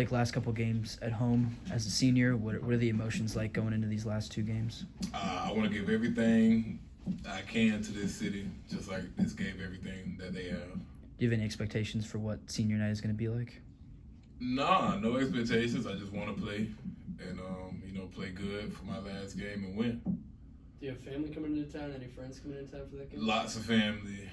Blake, last couple games at home as a senior, what are the emotions like going into these last 2 games? I want to give everything I can to this city, just like this gave everything that they have. Do you have any expectations for what senior night is going to be like? Nah, no expectations. I just want to play and, play good for my last game and win. Do you have family coming into town? Any friends coming into town for that game? Lots of family.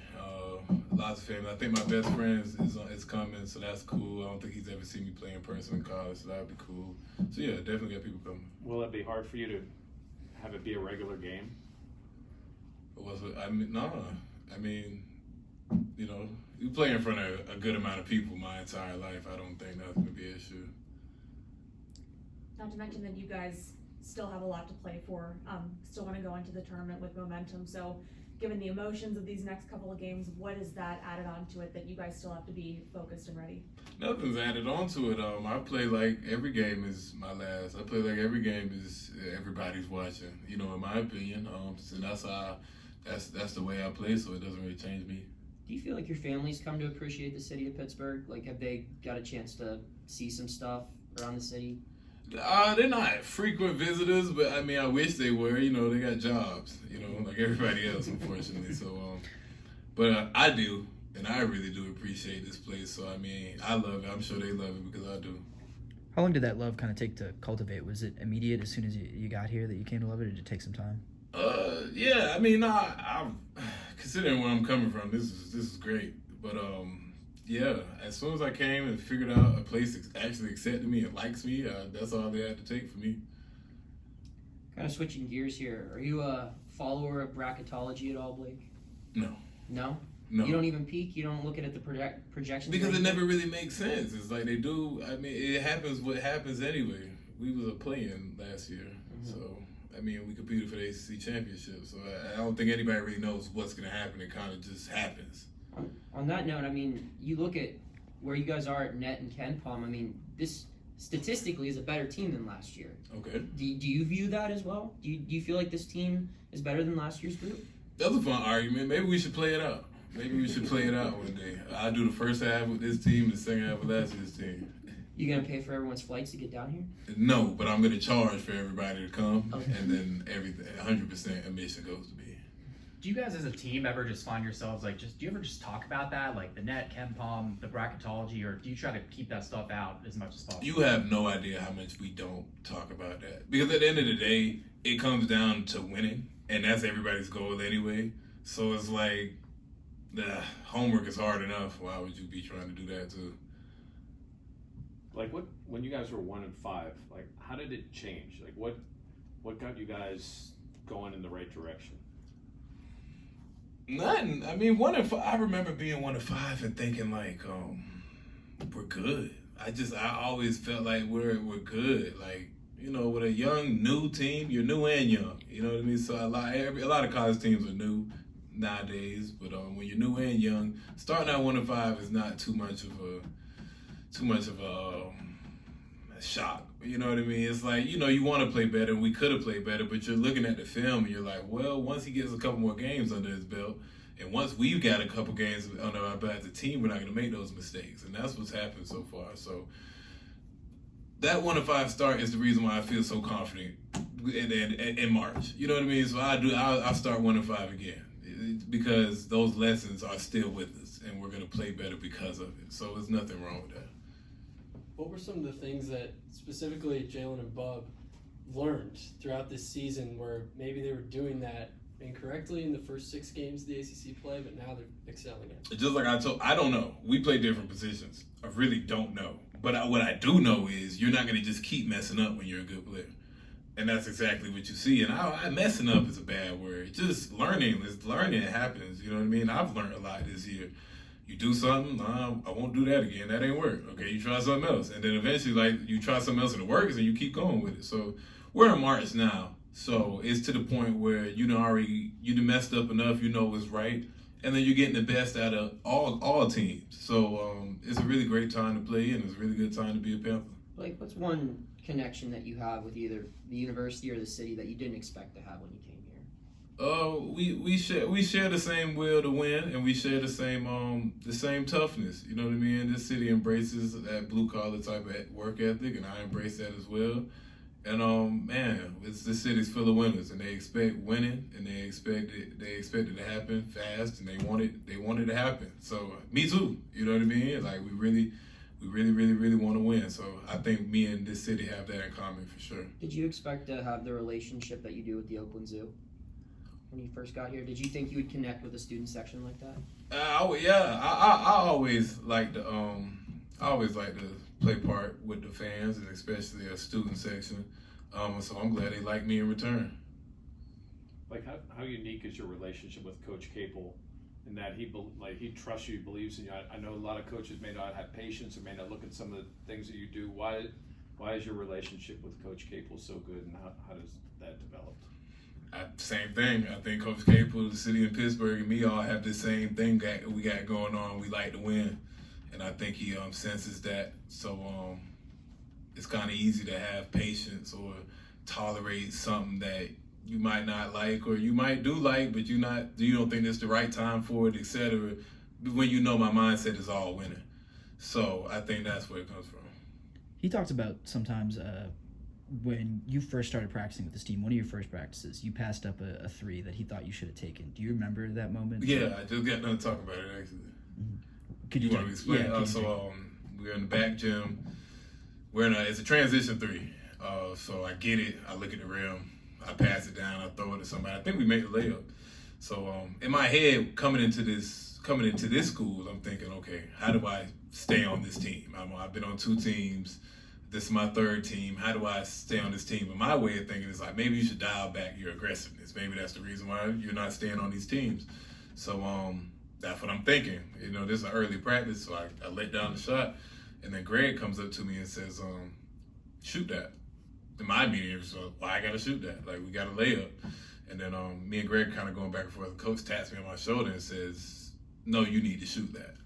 I think my best friend is coming, so that's cool. I don't think he's ever seen me play in person in college, so that would be cool. So, yeah, definitely got people coming. Will it be hard for you to have it be a regular game? You play in front of a good amount of people my entire life. I don't think that's going to be an issue. Not to mention that you guys still have a lot to play for. Still want to go into the tournament with momentum. So, given the emotions of these next couple of games, what is that added on to it that you guys still have to be focused and ready? Nothing's added on to it. I play like every game is my last. I play like every game is everybody's watching. In my opinion. So that's the way I play. So it doesn't really change me. Do you feel like your family's come to appreciate the city of Pittsburgh? Like, have they got a chance to see some stuff around the city? They're not frequent visitors, but I wish they were. They got jobs, like everybody else, unfortunately. So, but I do, and I really do appreciate this place. So, I love it. I'm sure they love it because I do. How long did that love kind of take to cultivate? Was it immediate as soon as you got here that you came to love it, or did it take some time? Yeah. I'm considering where I'm coming from. This is great, but yeah, as soon as I came and figured out a place that actually accepted me and likes me, that's all they had to take for me. Kind of switching gears here. Are you a follower of bracketology at all, Blake? No. No? No. You don't even peek? You don't look at the projections? Because it never really makes sense. It's like they do. It happens what happens anyway. We was a play-in last year, so we competed for the ACC championship. So I don't think anybody really knows what's going to happen. It kind of just happens. On that note, you look at where you guys are at net and Ken Palm. This statistically is a better team than last year. Okay. Do you view that as well? Do you feel like this team is better than last year's group? That's a fun argument. Maybe we should play it out. One day. I'll do the first half with this team and the second half with last year's team. You gonna pay for everyone's flights to get down here? No, but I'm gonna charge for everybody to come, okay. And then everything, 100% admission goes to me. Do you guys as a team ever just find yourselves do you ever just talk about that, like the net, Ken Palm, the bracketology, or do you try to keep that stuff out as much as possible? You have no idea how much we don't talk about that. Because at the end of the day, it comes down to winning, and that's everybody's goal anyway. So it's like, the homework is hard enough. Why would you be trying to do that too? Like when you guys were 1-5, how did it change? What got you guys going in the right direction? Nothing. 1-5. I remember being 1-5 and thinking we're good. I always felt like we're good. With a young, new team, you're new and young. You know what I mean? So a lot of college teams are new nowadays, but when you're new and young, starting out 1-5 is not too much of a shock. You know what I mean? It's like, you want to play better, and we could have played better, but you're looking at the film and you're like, well, once he gets a couple more games under his belt, and once we've got a couple games under our belt as a team, we're not going to make those mistakes, and that's what's happened so far. So that 1-5 start is the reason why I feel so confident in March. You know what I mean? So I'll start 1-5 again, because those lessons are still with us, and we're going to play better because of it. So there's nothing wrong with that. What were some of the things that specifically Jalen and Bub learned throughout this season where maybe they were doing that incorrectly in the first 6 games of the ACC play, but now they're excelling at it? Just like I don't know. We play different positions. I really don't know. But what I do know is you're not going to just keep messing up when you're a good player. And that's exactly what you see. And messing up is a bad word. Just learning. It happens. You know what I mean? I've learned a lot this year. You do something, I won't do that again. That ain't work. Okay, you try something else. And then eventually, you try something else and it works, and you keep going with it. So we're in March now. So it's to the point where you done messed up enough, you know what's right. And then you're getting the best out of all teams. So it's a really great time to play, and it's a really good time to be a Panther. Blake, what's one connection that you have with either the university or the city that you didn't expect to have when you came here? We share the same will to win, and we share the same toughness. You know what I mean? This city embraces that blue collar type of work ethic, and I embrace that as well. And man, this city's full of winners, and they expect winning, and they expect it to happen fast, and they want it to happen. So me too. You know what I mean? Like we really want to win. So I think me and this city have that in common for sure. Did you expect to have the relationship that you do with the Oakland Zoo when you first got here? Did you think you would connect with a student section like that? I always like to play part with the fans, and especially a student section. So I'm glad they like me in return. Like how unique is your relationship with Coach Capel, in that he trusts you, believes in you? I know a lot of coaches may not have patience or may not look at some of the things that you do. Why is your relationship with Coach Capel so good, and how does that develop? Same thing. I think Coach Capel, the city of Pittsburgh, and me all have the same thing that we got going on. We like to win, and I think he senses that. So it's kind of easy to have patience or tolerate something that you might not like, or you might do like, but you don't think it's the right time for it, etc. When you know my mindset is all winning. So I think that's where it comes from. He talked about sometimes when you first started practicing with this team, one of your first practices, you passed up a three that he thought you should have taken. Do you remember that moment? Yeah, I just got done talking about it actually. Mm-hmm. Could you want to explain? Yeah, we're in the back gym. It's a transition three. So I get it. I look at the rim. I pass it down. I throw it to somebody. I think we made the layup. So in my head, coming into this school, I'm thinking, okay, how do I stay on this team? I've been on 2 teams. This is my 3rd team. How do I stay on this team? But my way of thinking is like, maybe you should dial back your aggressiveness. Maybe that's the reason why you're not staying on these teams. So that's what I'm thinking. You know, this is an early practice, so I let down the shot. And then Greg comes up to me and says, shoot that. And my immediate response, why I got to shoot that? Like, we got a layup. And then me and Greg kind of going back and forth. The coach taps me on my shoulder and says, no, you need to shoot that.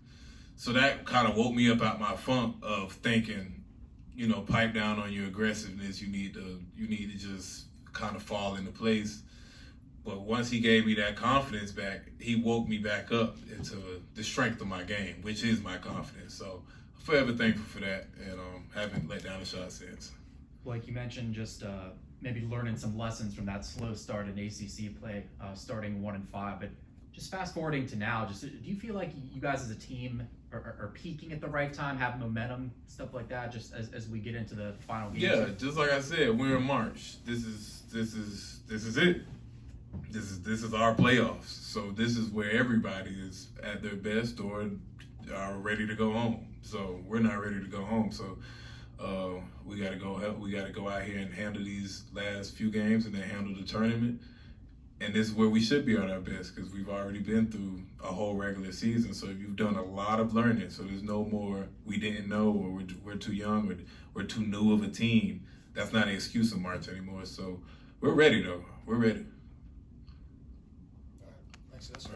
So that kind of woke me up out my funk of thinking, you know, pipe down on your aggressiveness. You need to just kind of fall into place. But once he gave me that confidence back, he woke me back up into the strength of my game, which is my confidence. So I'm forever thankful for that, and haven't let down a shot since. Like you mentioned, just maybe learning some lessons from that slow start in ACC play, starting 1-5. But just fast forwarding to now, do you feel like you guys as a team are peaking at the right time, have momentum, stuff like that, just as we get into the final games? Yeah, just like I said, we're in March. This is it. This is our playoffs. So this is where everybody is at their best or are ready to go home. So we're not ready to go home. So we got to go. We got to go out here and handle these last few games, and then handle the tournament. And this is where we should be at our best, because we've already been through a whole regular season. So you've done a lot of learning. So there's no more we didn't know, or we're too young, or we're too new of a team. That's not an excuse in March anymore. So we're ready, though. We're ready. Thanks,